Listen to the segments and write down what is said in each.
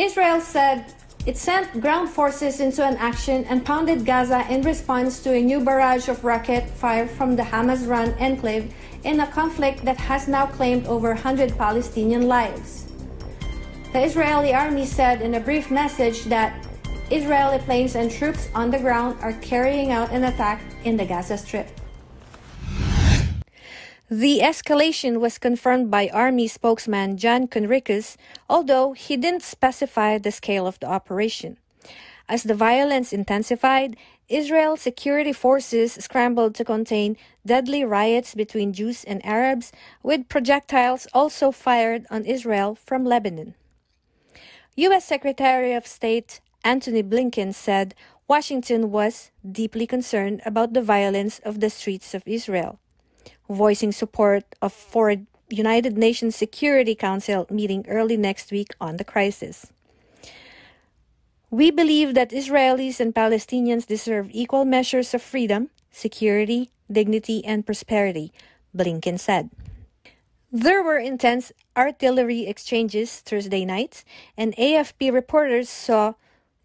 Israel said it sent ground forces into an action and pounded Gaza in response to a new barrage of rocket fire from the Hamas-run enclave in a conflict that has now claimed over 100 Palestinian lives. The Israeli army said in a brief message that Israeli planes and troops on the ground are carrying out an attack in the Gaza Strip. The escalation was confirmed by Army spokesman John Conricus, although he didn't specify the scale of the operation. As the violence intensified, Israel's security forces scrambled to contain deadly riots between Jews and Arabs, with projectiles also fired on Israel from Lebanon. U.S. Secretary of State Antony Blinken said Washington was deeply concerned about the violence of the streets of Israel, voicing support for a United Nations Security Council meeting early next week on the crisis. We believe that Israelis and Palestinians deserve equal measures of freedom, security, dignity, and prosperity, Blinken said. There were intense artillery exchanges Thursday night, and AFP reporters saw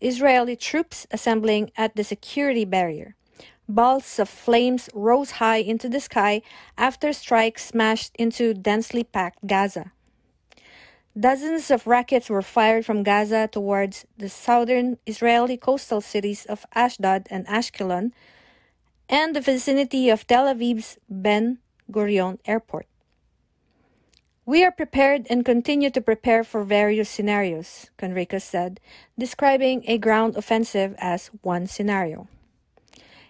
Israeli troops assembling at the security barrier. Balls of flames rose high into the sky after strikes smashed into densely packed Gaza. Dozens of rockets were fired from Gaza towards the southern Israeli coastal cities of Ashdod and Ashkelon and the vicinity of Tel Aviv's Ben Gurion Airport. We are prepared and continue to prepare for various scenarios, Conricus said, describing a ground offensive as one scenario.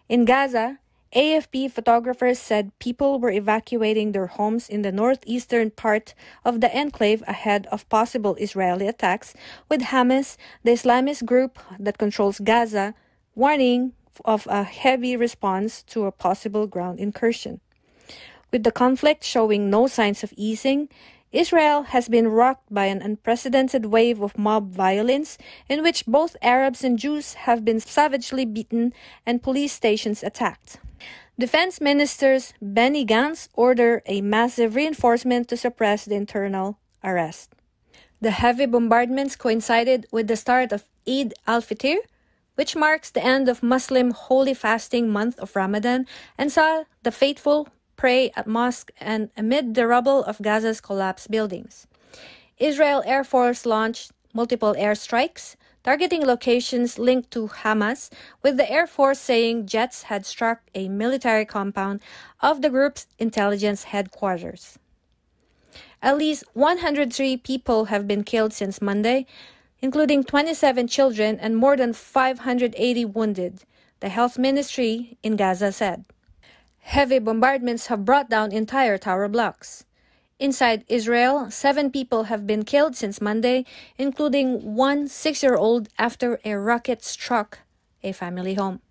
In Gaza, AFP photographers said people were evacuating their homes in the northeastern part of the enclave ahead of possible Israeli attacks, with Hamas, the Islamist group that controls Gaza, warning of a heavy response to a possible ground incursion. With the conflict showing no signs of easing, Israel has been rocked by an unprecedented wave of mob violence in which both Arabs and Jews have been savagely beaten and police stations attacked. Defense Minister Benny Gantz ordered a massive reinforcement to suppress the internal unrest. The heavy bombardments coincided with the start of Eid al-Fitr, which marks the end of Muslim holy fasting month of Ramadan, and saw the faithful pray at mosque and amid the rubble of Gaza's collapsed buildings. Israel Air Force launched multiple airstrikes, targeting locations linked to Hamas, with the Air Force saying jets had struck a military compound of the group's intelligence headquarters. At least 103 people have been killed since Monday, including 27 children and more than 580 wounded, the health ministry in Gaza said. Heavy bombardments have brought down entire tower blocks. Inside Israel, 7 people have been killed since Monday, including one 6-year-old after a rocket struck a family home.